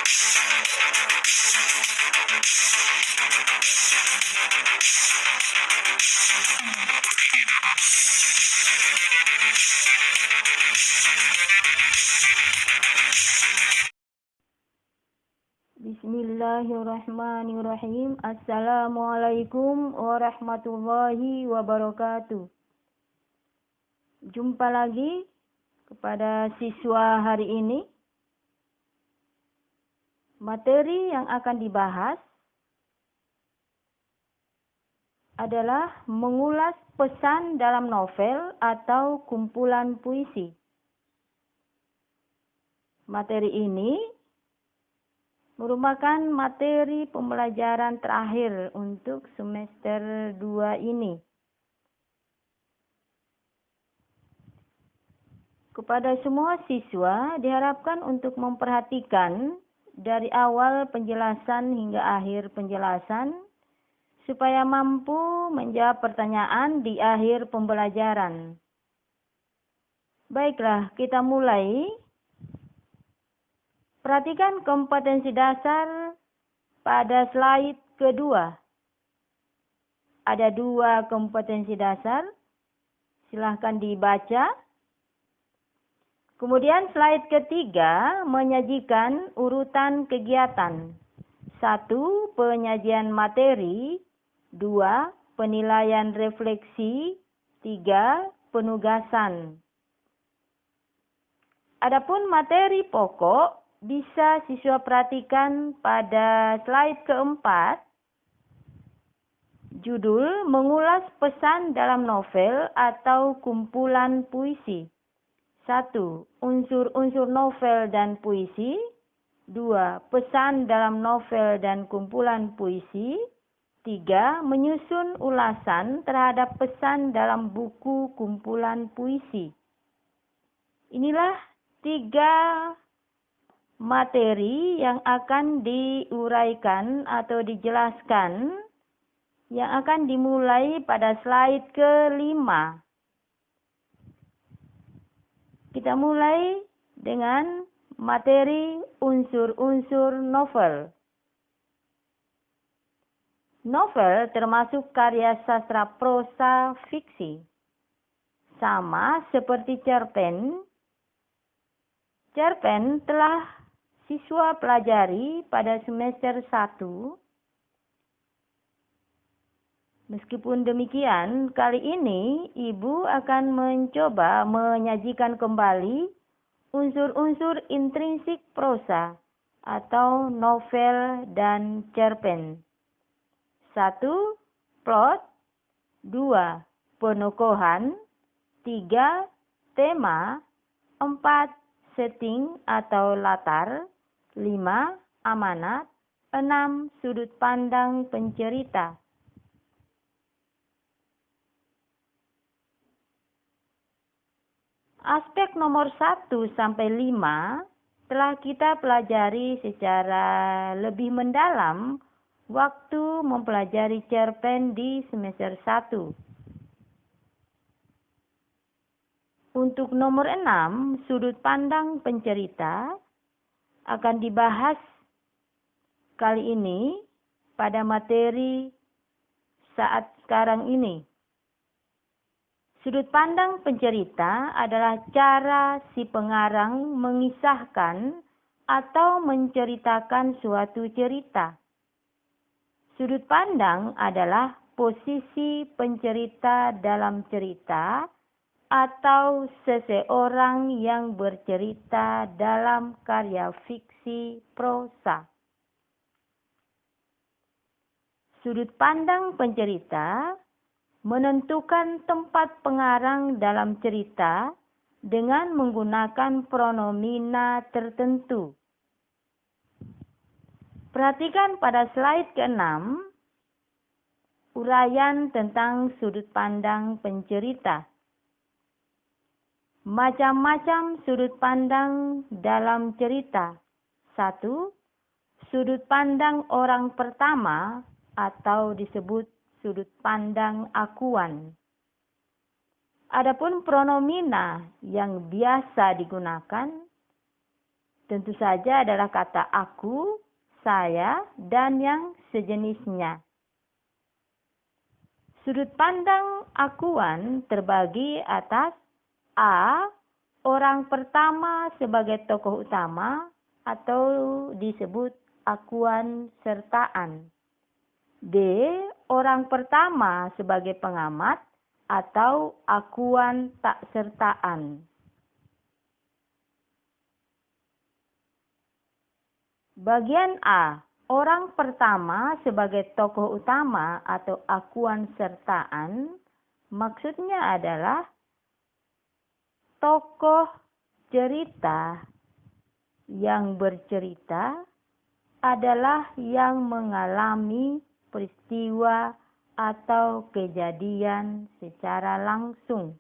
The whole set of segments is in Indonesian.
Bismillahirrahmanirrahim. Assalamualaikum warahmatullahi wabarakatuh. Jumpa lagi kepada siswa hari ini. Materi yang akan dibahas adalah mengulas pesan dalam novel atau kumpulan puisi. Materi ini merupakan materi pembelajaran terakhir untuk semester 2 ini. Kepada semua siswa diharapkan untuk memperhatikan dari awal penjelasan hingga akhir penjelasan supaya mampu menjawab pertanyaan di akhir pembelajaran. Baiklah, kita mulai. Perhatikan kompetensi dasar pada slide kedua. Ada 2 kompetensi dasar. Silahkan dibaca. Kemudian slide ketiga menyajikan urutan kegiatan. 1. Penyajian materi. 2. Penilaian refleksi. 3. Penugasan. Adapun materi pokok bisa siswa perhatikan pada slide keempat. Judul mengulas pesan dalam novel atau kumpulan puisi. 1. Unsur-unsur novel dan puisi. 2. Pesan dalam novel dan kumpulan puisi. 3. Menyusun ulasan terhadap pesan dalam buku kumpulan puisi. Inilah 3 materi yang akan diuraikan atau dijelaskan yang akan dimulai pada slide ke-5. Kita mulai dengan materi unsur-unsur novel. Novel termasuk karya sastra prosa fiksi. Sama seperti cerpen. Cerpen telah siswa pelajari pada semester 1. Meskipun demikian, kali ini Ibu akan mencoba menyajikan kembali unsur-unsur intrinsik prosa atau novel dan cerpen. 1. Plot. 2. Penokohan. 3. Tema. 4. Setting atau latar. 5. Amanat. 6. Sudut pandang pencerita. Aspek nomor 1 sampai 5 telah kita pelajari secara lebih mendalam waktu mempelajari cerpen di semester 1. Untuk nomor 6, sudut pandang pencerita akan dibahas kali ini pada materi saat sekarang ini. Sudut pandang pencerita adalah cara si pengarang mengisahkan atau menceritakan suatu cerita. Sudut pandang adalah posisi pencerita dalam cerita atau seseorang yang bercerita dalam karya fiksi prosa. Sudut pandang pencerita menentukan tempat pengarang dalam cerita dengan menggunakan pronomina tertentu. Perhatikan pada slide ke-6, uraian tentang sudut pandang pencerita. Macam-macam sudut pandang dalam cerita. 1. Sudut pandang orang pertama atau disebut sudut pandang akuan. Adapun pronomina yang biasa digunakan Tentu saja adalah kata aku, saya, dan yang sejenisnya. Sudut pandang akuan terbagi atas A. Orang pertama sebagai tokoh utama atau disebut akuan sertaan. B. Orang pertama sebagai pengamat atau akuan tak sertaan. Bagian A. Orang pertama sebagai tokoh utama atau akuan sertaan, maksudnya adalah tokoh cerita yang bercerita adalah yang mengalami peristiwa atau kejadian secara langsung.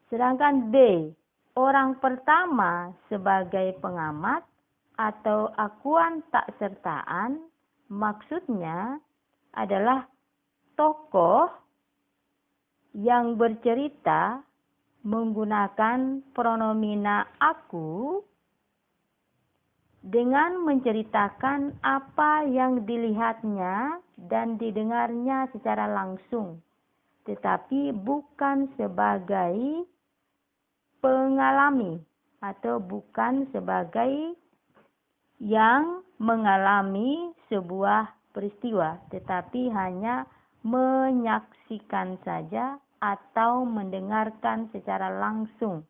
Sedangkan B, orang pertama sebagai pengamat atau akuan tak sertaan, maksudnya adalah tokoh yang bercerita menggunakan pronomina aku dengan menceritakan apa yang dilihatnya dan didengarnya secara langsung, tetapi bukan sebagai pengalami atau bukan sebagai yang mengalami sebuah peristiwa, tetapi hanya menyaksikan saja atau mendengarkan secara langsung.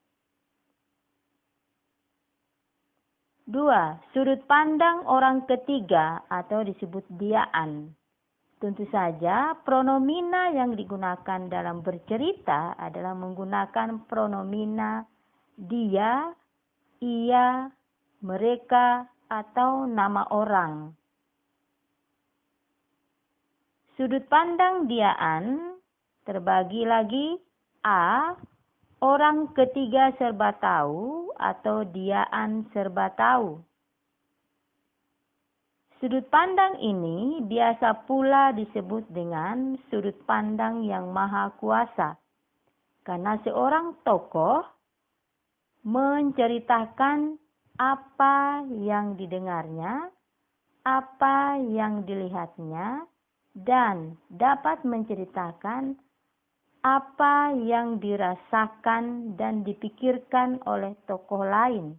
2. Sudut pandang orang ketiga atau disebut diaan. Tentu saja pronomina yang digunakan dalam bercerita adalah menggunakan pronomina dia, ia, mereka, atau nama orang. Sudut pandang diaan terbagi lagi A. Orang ketiga serba tahu atau diaan serba tahu. Sudut pandang ini biasa pula disebut dengan sudut pandang yang maha kuasa, karena seorang tokoh menceritakan apa yang didengarnya, apa yang dilihatnya, dan dapat menceritakan apa yang dirasakan dan dipikirkan oleh tokoh lain.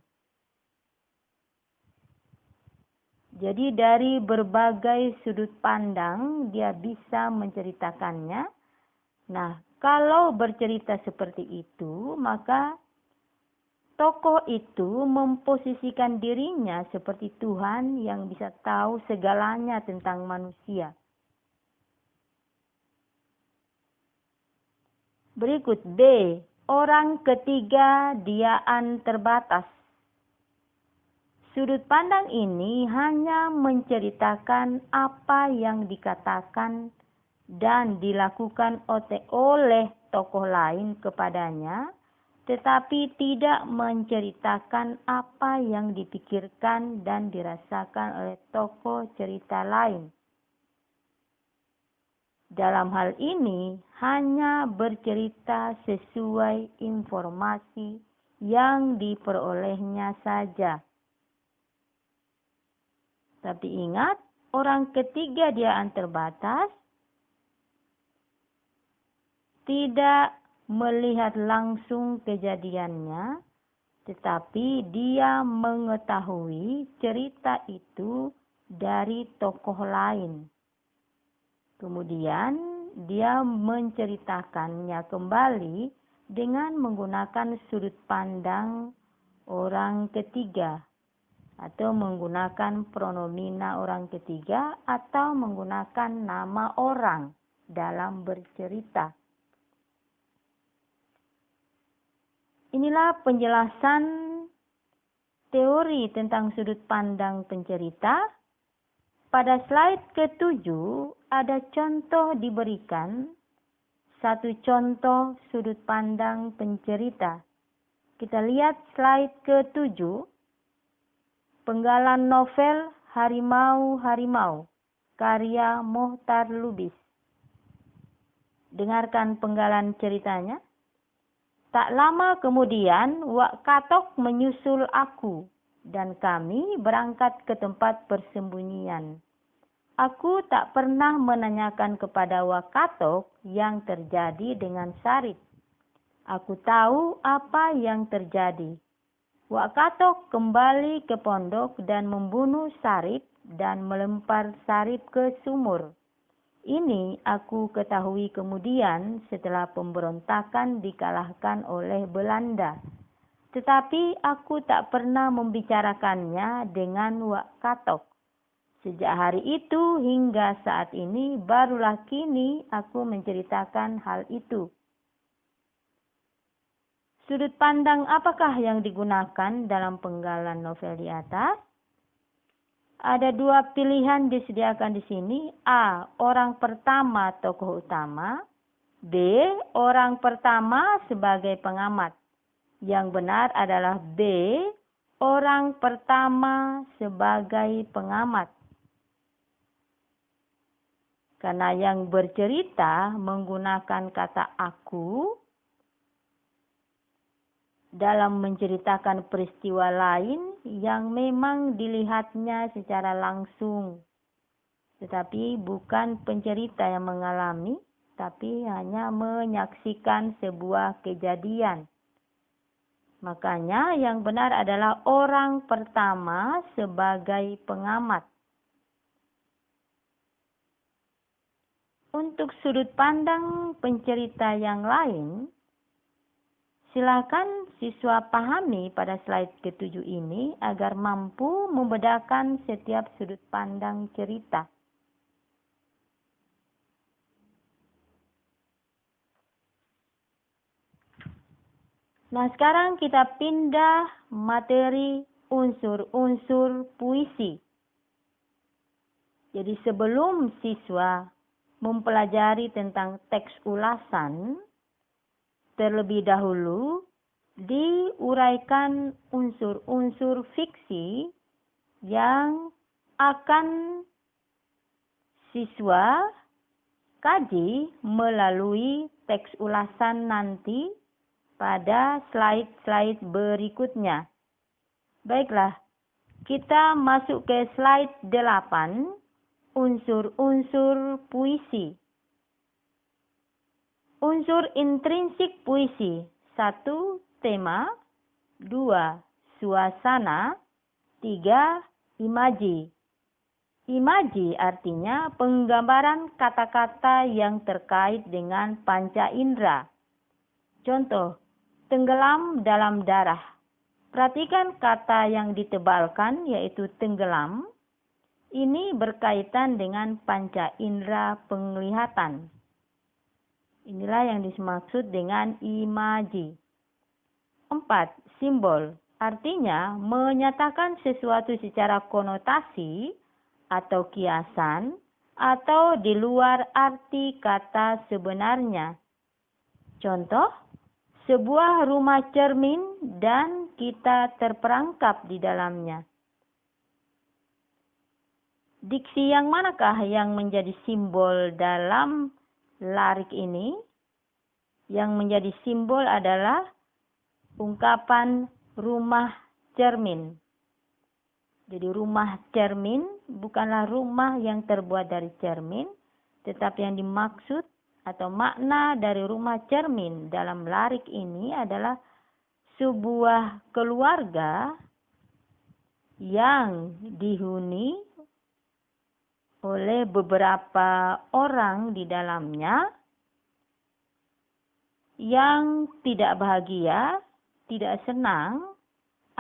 Jadi dari berbagai sudut pandang dia bisa menceritakannya. Nah, kalau bercerita seperti itu, maka tokoh itu memposisikan dirinya seperti Tuhan yang bisa tahu segalanya tentang manusia. Berikut B. Orang ketiga diaan terbatas. Sudut pandang ini hanya menceritakan apa yang dikatakan dan dilakukan oleh tokoh lain kepadanya, tetapi tidak menceritakan apa yang dipikirkan dan dirasakan oleh tokoh cerita lain. Dalam hal ini hanya bercerita sesuai informasi yang diperolehnya saja. Tapi ingat, orang ketiga diaan terbatas tidak melihat langsung kejadiannya, tetapi dia mengetahui cerita itu dari tokoh lain. Kemudian dia menceritakannya kembali dengan menggunakan sudut pandang orang ketiga atau menggunakan pronomina orang ketiga atau menggunakan nama orang dalam bercerita. Inilah penjelasan teori tentang sudut pandang pencerita. Pada slide ke-7 ada contoh diberikan, satu contoh sudut pandang pencerita. Kita lihat slide ke-7, penggalan novel Harimau-Harimau, karya Mohtar Lubis. Dengarkan penggalan ceritanya. Tak lama kemudian, Wak Katok menyusul aku dan kami berangkat ke tempat persembunyian. Aku tak pernah menanyakan kepada Wak Katok yang terjadi dengan Sarip. Aku tahu apa yang terjadi. Wak Katok kembali ke pondok dan membunuh Sarip dan melempar Sarip ke sumur. Ini aku ketahui kemudian setelah pemberontakan dikalahkan oleh Belanda. Tetapi aku tak pernah membicarakannya dengan Wak Katok. Sejak hari itu hingga saat ini barulah kini aku menceritakan hal itu. Sudut pandang apakah yang digunakan dalam penggalan novel di atas? Ada dua pilihan disediakan di sini. A. Orang pertama tokoh utama. B. Orang pertama sebagai pengamat. Yang benar adalah B. Orang pertama sebagai pengamat. Karena yang bercerita menggunakan kata aku dalam menceritakan peristiwa lain yang memang dilihatnya secara langsung. Tetapi bukan pencerita yang mengalami, tapi hanya menyaksikan sebuah kejadian. Makanya yang benar adalah orang pertama sebagai pengamat. Untuk sudut pandang pencerita yang lain, silakan siswa pahami pada slide ke-7 ini agar mampu membedakan setiap sudut pandang cerita. Nah, sekarang kita pindah materi unsur-unsur puisi. Jadi sebelum siswa mempelajari tentang teks ulasan, terlebih dahulu diuraikan unsur-unsur fiksi yang akan siswa kaji melalui teks ulasan nanti pada slide-slide berikutnya. Baiklah, kita masuk ke slide 8, unsur-unsur puisi. Unsur intrinsik puisi. 1. Tema. 2. Suasana. 3. Imaji. Imaji artinya penggambaran kata-kata yang terkait dengan panca indera. Contoh, tenggelam dalam darah. Perhatikan kata yang ditebalkan yaitu tenggelam. Ini berkaitan dengan panca indera penglihatan. Inilah yang dimaksud dengan imaji. 4. Simbol. Artinya menyatakan sesuatu secara konotasi atau kiasan atau di luar arti kata sebenarnya. Contoh, sebuah rumah cermin dan kita terperangkap di dalamnya. Diksi yang manakah yang menjadi simbol dalam larik ini? Yang menjadi simbol adalah ungkapan rumah cermin. Jadi rumah cermin bukanlah rumah yang terbuat dari cermin, tetapi yang dimaksud atau makna dari rumah cermin dalam larik ini adalah sebuah keluarga yang dihuni oleh beberapa orang di dalamnya yang tidak bahagia, tidak senang,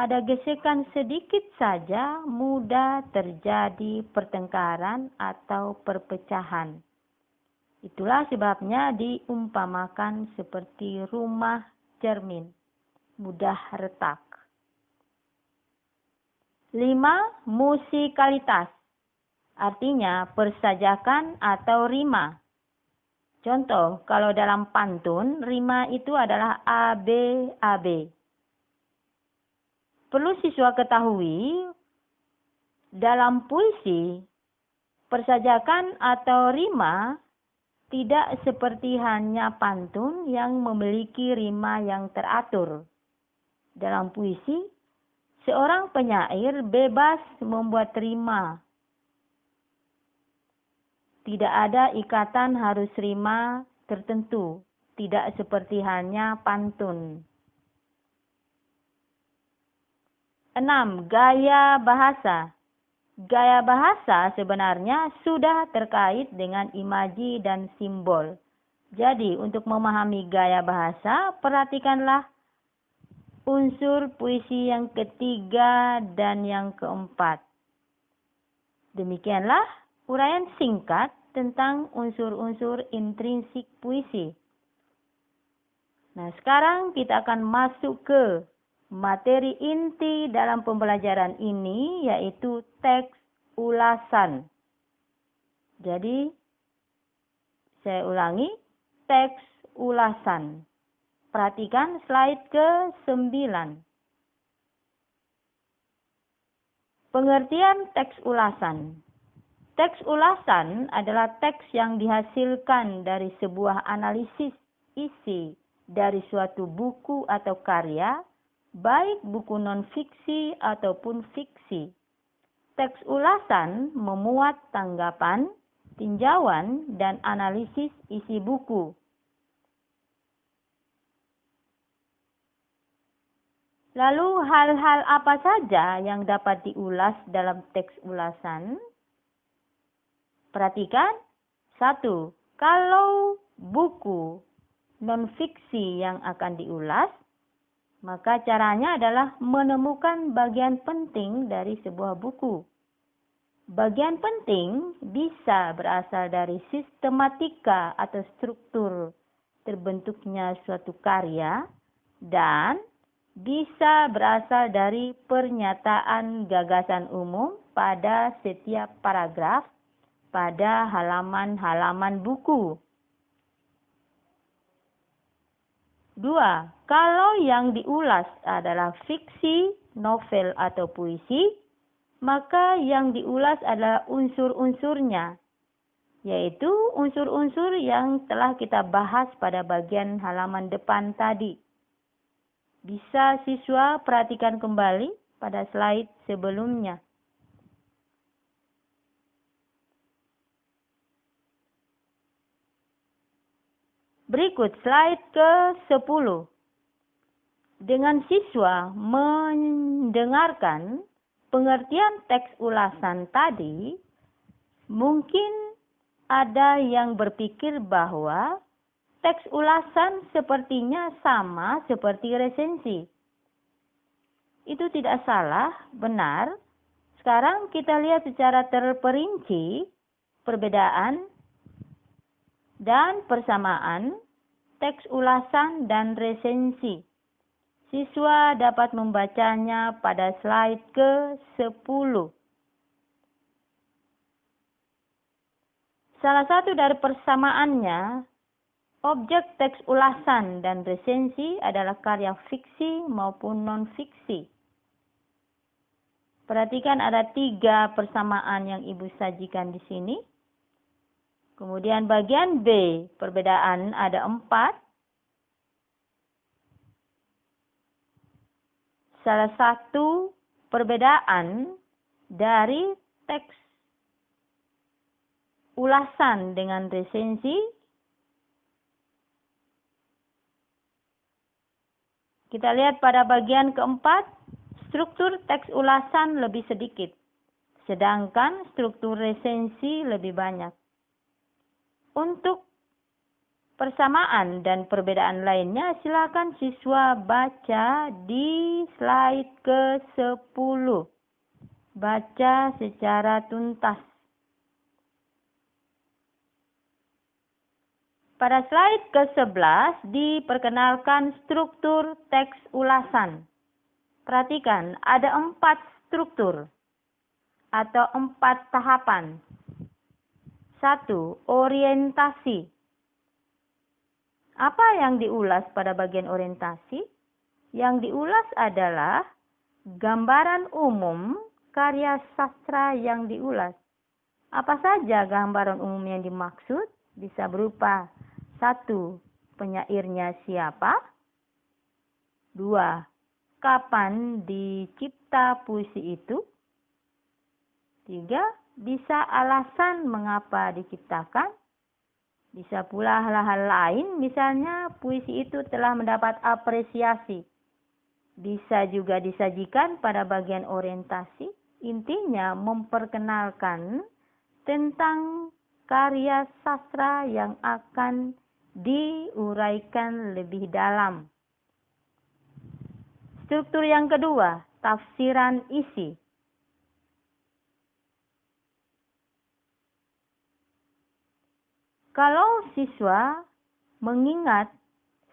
ada gesekan sedikit saja mudah terjadi pertengkaran atau perpecahan. Itulah sebabnya diumpamakan seperti rumah cermin, mudah retak. 5. Musikalitas. Artinya persajakan atau rima. Contoh, kalau dalam pantun, rima itu adalah ABAB. Perlu siswa ketahui, dalam puisi, persajakan atau rima tidak seperti hanya pantun yang memiliki rima yang teratur. Dalam puisi, seorang penyair bebas membuat rima. Tidak ada ikatan harus rima tertentu, tidak seperti hanya pantun. 6. Gaya bahasa. Gaya bahasa sebenarnya sudah terkait dengan imaji dan simbol. Jadi, untuk memahami gaya bahasa, perhatikanlah unsur puisi yang ketiga dan yang keempat. Demikianlah uraian singkat tentang unsur-unsur intrinsik puisi. Nah, sekarang kita akan masuk ke materi inti dalam pembelajaran ini, yaitu teks ulasan. Jadi, saya ulangi, teks ulasan. Perhatikan slide ke-9. Pengertian teks ulasan. Teks ulasan adalah teks yang dihasilkan dari sebuah analisis isi dari suatu buku atau karya, baik buku non-fiksi ataupun fiksi. Teks ulasan memuat tanggapan, tinjauan, dan analisis isi buku. Lalu hal-hal apa saja yang dapat diulas dalam teks ulasan? Perhatikan. 1. Kalau buku non-fiksi yang akan diulas, maka caranya adalah menemukan bagian penting dari sebuah buku. Bagian penting bisa berasal dari sistematika atau struktur terbentuknya suatu karya dan bisa berasal dari pernyataan gagasan umum pada setiap paragraf pada halaman-halaman buku. 2. Kalau yang diulas adalah fiksi, novel, atau puisi, maka yang diulas adalah unsur-unsurnya, yaitu unsur-unsur yang telah kita bahas pada bagian halaman depan tadi. Bisa siswa perhatikan kembali pada slide sebelumnya. Berikut slide ke-10. Dengan siswa mendengarkan pengertian teks ulasan tadi, mungkin ada yang berpikir bahwa teks ulasan sepertinya sama seperti resensi. Itu tidak salah, benar. Sekarang kita lihat secara terperinci perbedaan dan persamaan teks ulasan dan resensi. Siswa dapat membacanya pada slide ke-10. Salah satu dari persamaannya, objek teks ulasan dan resensi adalah karya fiksi maupun non-fiksi. Perhatikan ada 3 persamaan yang Ibu sajikan di sini. Kemudian bagian B, perbedaan ada 4. Salah satu perbedaan dari teks ulasan dengan resensi, kita lihat pada bagian keempat, struktur teks ulasan lebih sedikit, sedangkan struktur resensi lebih banyak. Untuk persamaan dan perbedaan lainnya, silakan siswa baca di slide ke-10. Baca secara tuntas. Pada slide ke-11 diperkenalkan struktur teks ulasan. Perhatikan, ada 4 struktur atau 4 tahapan. 1. Orientasi. Apa yang diulas pada bagian orientasi? Yang diulas adalah gambaran umum karya sastra yang diulas. Apa saja gambaran umum yang dimaksud? Bisa berupa 1. Penyairnya siapa? 2. Kapan dicipta puisi itu? 3. Bisa alasan mengapa diciptakan? Bisa pula hal-hal lain, misalnya puisi itu telah mendapat apresiasi. Bisa juga disajikan pada bagian orientasi. Intinya memperkenalkan tentang karya sastra yang akan diuraikan lebih dalam. Struktur yang kedua, tafsiran isi. Kalau siswa mengingat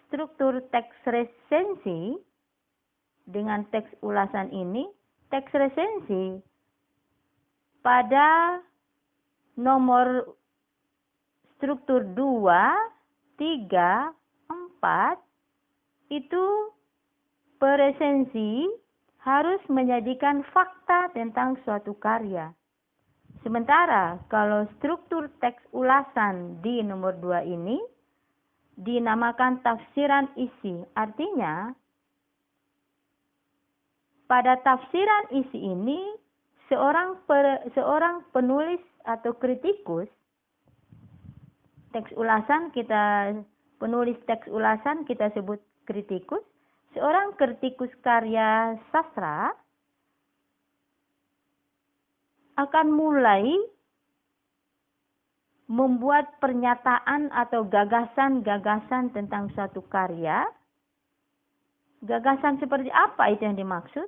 struktur teks resensi dengan teks ulasan ini, teks resensi pada nomor struktur 2, 3, 4 itu peresensi harus menyajikan fakta tentang suatu karya. Sementara kalau struktur teks ulasan di nomor 2 ini dinamakan tafsiran isi. Artinya, pada tafsiran isi ini seorang penulis atau kritikus penulis teks ulasan kita sebut kritikus. Seorang kritikus karya sastra akan mulai membuat pernyataan atau gagasan-gagasan tentang suatu karya. Gagasan seperti apa itu yang dimaksud?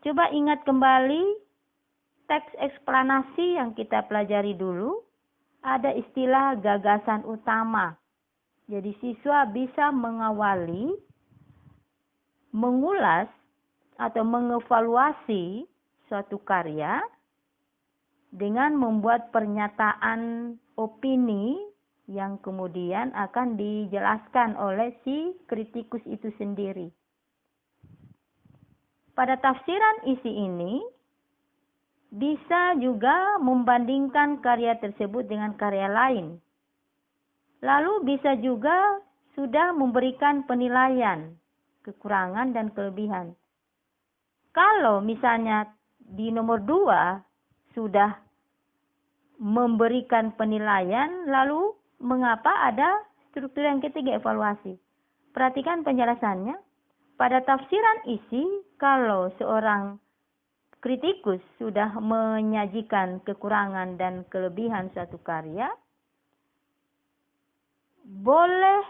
Coba ingat kembali teks eksplanasi yang kita pelajari dulu. Ada istilah gagasan utama. Jadi siswa bisa mengawali, mengulas, atau mengevaluasi suatu karya dengan membuat pernyataan opini yang kemudian akan dijelaskan oleh si kritikus itu sendiri. Pada tafsiran isi ini, bisa juga membandingkan karya tersebut dengan karya lain. Lalu bisa juga sudah memberikan penilaian, kekurangan dan kelebihan. Kalau misalnya di nomor 2 sudah memberikan penilaian, lalu mengapa ada struktur yang ketiga, evaluasi? Perhatikan penjelasannya. Pada tafsiran isi, kalau seorang kritikus sudah menyajikan kekurangan dan kelebihan suatu karya, boleh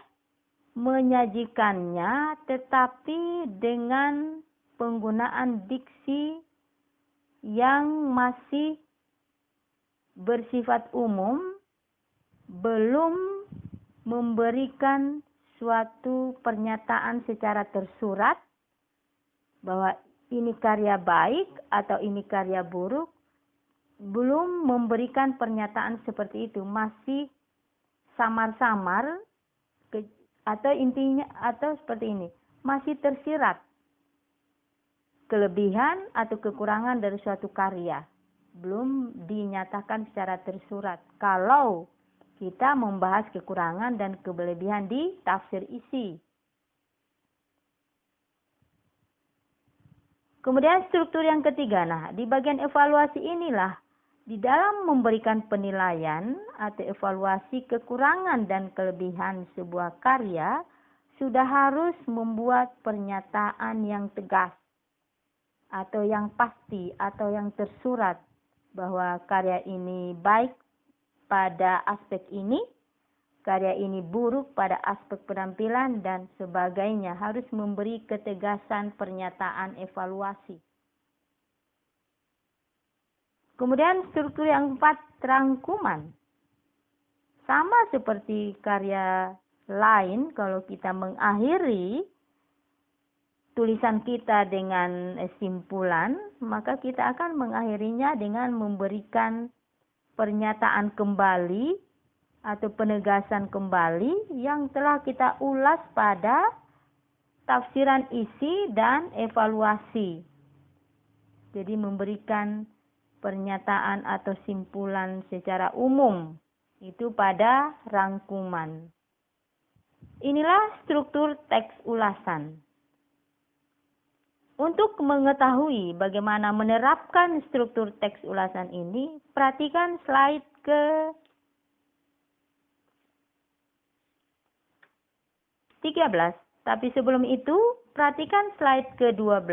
menyajikannya tetapi dengan penggunaan diksi yang masih bersifat umum, belum memberikan suatu pernyataan secara tersurat bahwa ini karya baik atau ini karya buruk, belum memberikan pernyataan seperti itu, masih samar-samar, atau intinya atau seperti ini, masih tersirat kelebihan atau kekurangan dari suatu karya, belum dinyatakan secara tersurat. Kalau kita membahas kekurangan dan kelebihan di tafsir isi. Kemudian struktur yang ketiga, di bagian evaluasi inilah, di dalam memberikan penilaian atau evaluasi kekurangan dan kelebihan sebuah karya, sudah harus membuat pernyataan yang tegas, atau yang pasti, atau yang tersurat, bahwa karya ini baik pada aspek ini, karya ini buruk pada aspek penampilan, dan sebagainya. Harus memberi ketegasan pernyataan evaluasi. Kemudian struktur yang 4, rangkuman. Sama seperti karya lain, kalau kita mengakhiri tulisan kita dengan simpulan, maka kita akan mengakhirinya dengan memberikan pernyataan kembali atau penegasan kembali yang telah kita ulas pada tafsiran isi dan evaluasi. Jadi memberikan pernyataan atau simpulan secara umum Itu pada rangkuman. Inilah struktur teks ulasan. Untuk mengetahui bagaimana menerapkan struktur teks ulasan ini, perhatikan slide ke-13. Tapi sebelum itu, perhatikan slide ke-12.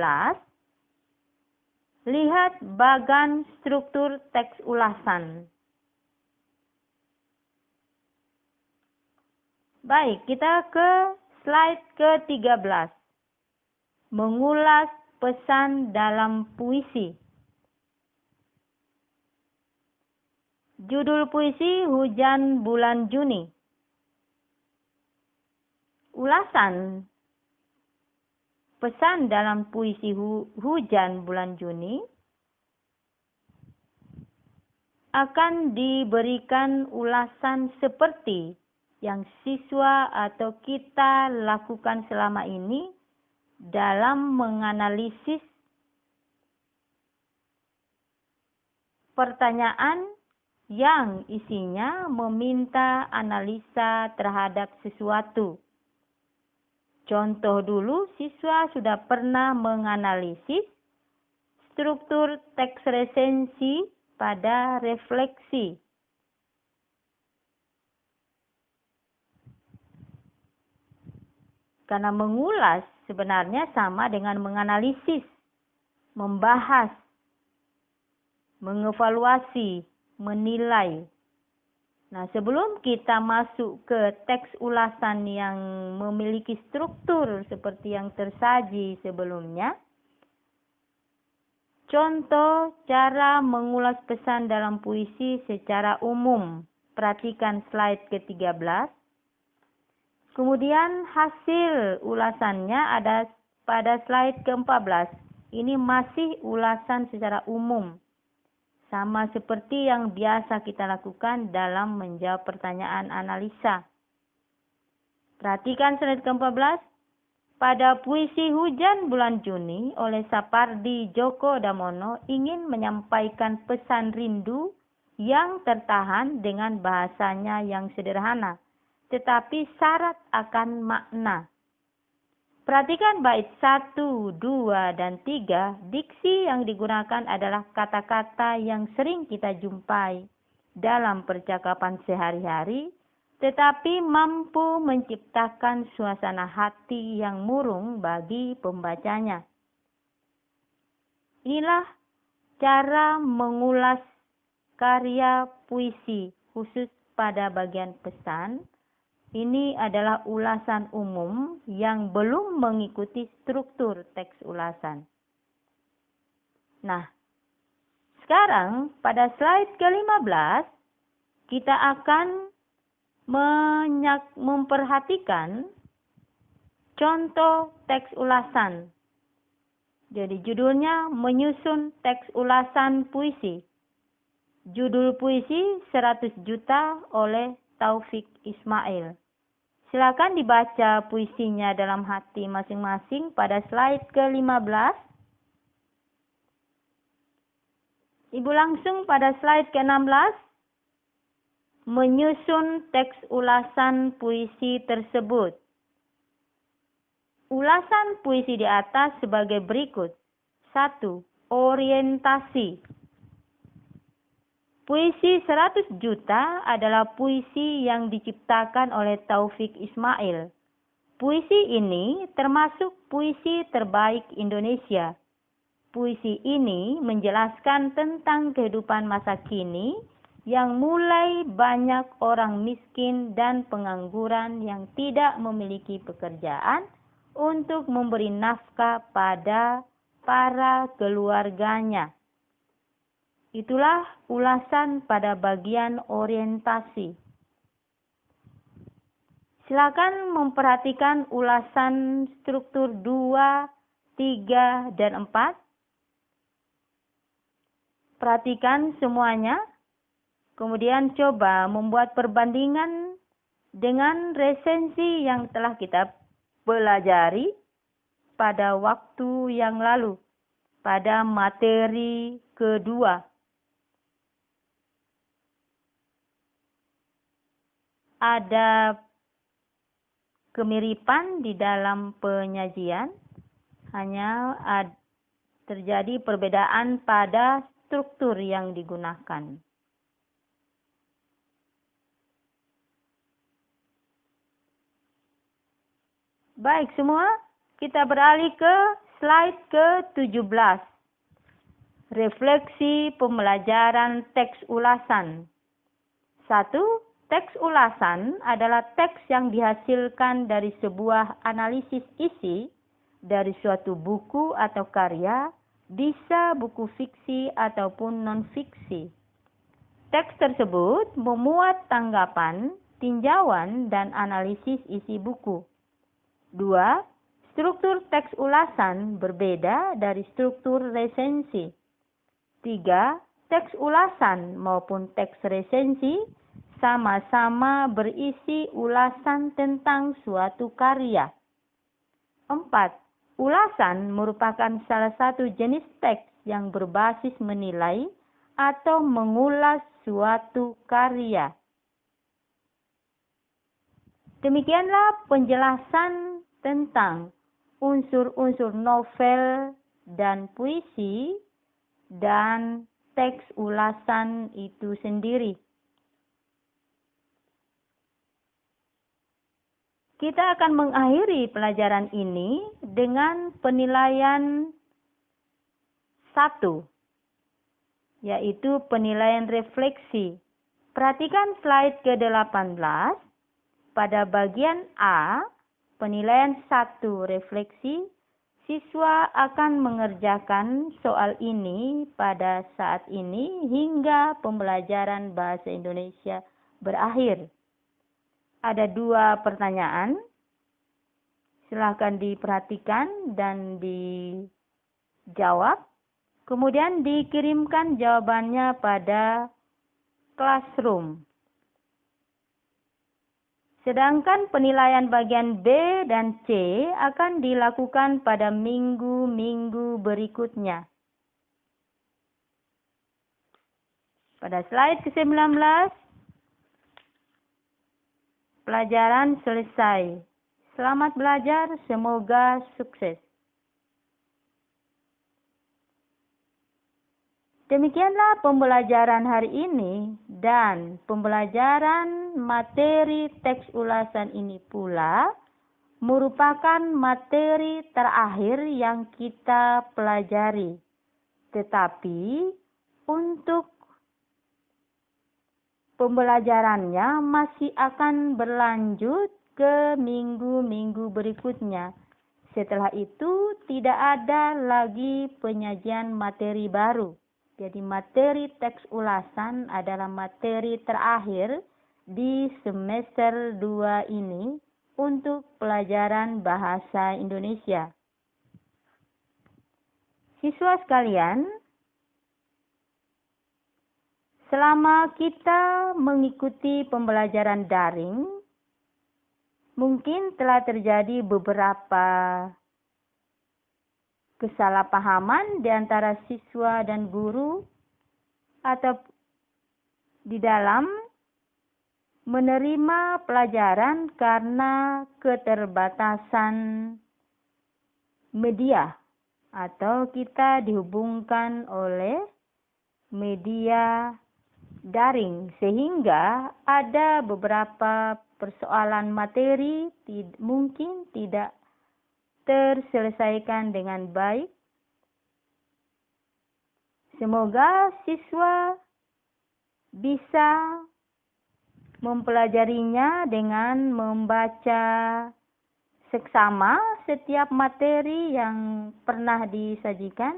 Lihat bagan struktur teks ulasan. Baik, kita ke slide ke-13. Mengulas pesan dalam puisi. Judul puisi Hujan Bulan Juni. Ulasan pesan dalam puisi Hujan Bulan Juni akan diberikan ulasan seperti yang siswa atau kita lakukan selama ini dalam menganalisis pertanyaan yang isinya meminta analisa terhadap sesuatu. Contoh dulu, siswa sudah pernah menganalisis struktur teks resensi pada refleksi. Karena mengulas sebenarnya sama dengan menganalisis, membahas, mengevaluasi, menilai. Nah, sebelum kita masuk ke teks ulasan yang memiliki struktur seperti yang tersaji sebelumnya, contoh cara mengulas pesan dalam puisi secara umum. Perhatikan slide ke-13. Kemudian hasil ulasannya ada pada slide ke-14. Ini masih ulasan secara umum. Sama seperti yang biasa kita lakukan dalam menjawab pertanyaan analisa. Perhatikan slide ke-14. Pada puisi Hujan Bulan Juni oleh Sapardi Djoko Damono ingin menyampaikan pesan rindu yang tertahan dengan bahasanya yang sederhana, tetapi syarat akan makna. Perhatikan bait 1, 2, dan 3. Diksi yang digunakan adalah kata-kata yang sering kita jumpai dalam percakapan sehari-hari, tetapi mampu menciptakan suasana hati yang murung bagi pembacanya. Inilah cara mengulas karya puisi khusus pada bagian pesan. Ini adalah ulasan umum yang belum mengikuti struktur teks ulasan. Nah, sekarang pada slide ke-15 kita akan memperhatikan contoh teks ulasan. Jadi judulnya menyusun teks ulasan puisi. Judul puisi 100 juta oleh Taufik Ismail. Silakan dibaca puisinya dalam hati masing-masing pada slide ke-15. Ibu langsung pada slide ke-16. Menyusun teks ulasan puisi tersebut. Ulasan puisi di atas sebagai berikut. 1. Orientasi. Puisi 100 juta adalah puisi yang diciptakan oleh Taufik Ismail. Puisi ini termasuk puisi terbaik Indonesia. Puisi ini menjelaskan tentang kehidupan masa kini yang mulai banyak orang miskin dan pengangguran yang tidak memiliki pekerjaan untuk memberi nafkah pada para keluarganya. Itulah ulasan pada bagian orientasi. Silakan memperhatikan ulasan struktur 2, 3, dan 4. Perhatikan semuanya. Kemudian coba membuat perbandingan dengan resensi yang telah kita pelajari pada waktu yang lalu, pada materi kedua. ada kemiripan di dalam penyajian, hanya terjadi perbedaan pada struktur yang digunakan. Baik semua, kita beralih ke slide ke-17. Refleksi pembelajaran teks ulasan. 1. Teks ulasan adalah teks yang dihasilkan dari sebuah analisis isi dari suatu buku atau karya, bisa buku fiksi ataupun non-fiksi. Teks tersebut memuat tanggapan, tinjauan, dan analisis isi buku. 2. Struktur teks ulasan berbeda dari struktur resensi. 3. Teks ulasan maupun teks resensi sama-sama berisi ulasan tentang suatu karya. 4. Ulasan merupakan salah satu jenis teks yang berbasis menilai atau mengulas suatu karya. Demikianlah penjelasan tentang unsur-unsur novel dan puisi dan teks ulasan itu sendiri. Kita akan mengakhiri pelajaran ini dengan penilaian 1, yaitu penilaian refleksi. Perhatikan slide ke-18. Pada bagian A, penilaian 1 refleksi, siswa akan mengerjakan soal ini pada saat ini hingga pembelajaran bahasa Indonesia berakhir. Ada 2 pertanyaan. Silakan diperhatikan dan dijawab. Kemudian dikirimkan jawabannya pada classroom. Sedangkan penilaian bagian B dan C akan dilakukan pada minggu-minggu berikutnya. Pada slide ke-19, pelajaran selesai. Selamat belajar, semoga sukses. Demikianlah pembelajaran hari ini dan pembelajaran materi teks ulasan ini pula merupakan materi terakhir yang kita pelajari. Tetapi untuk pembelajarannya masih akan berlanjut ke minggu-minggu berikutnya. Setelah itu tidak ada lagi penyajian materi baru. Jadi materi teks ulasan adalah materi terakhir di semester 2 ini untuk pelajaran bahasa Indonesia. Siswa sekalian, selama kita mengikuti pembelajaran daring, mungkin telah terjadi beberapa kesalahpahaman di antara siswa dan guru atau di dalam menerima pelajaran karena keterbatasan media atau kita dihubungkan oleh media daring sehingga ada beberapa persoalan materi mungkin tidak terselesaikan dengan baik. Semoga siswa bisa mempelajarinya dengan membaca seksama setiap materi yang pernah disajikan.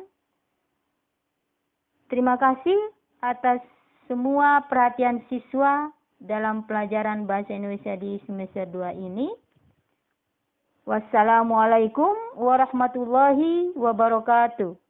Terima kasih atas semua perhatian siswa dalam pelajaran bahasa Indonesia di semester 2 ini. Wassalamualaikum warahmatullahi wabarakatuh.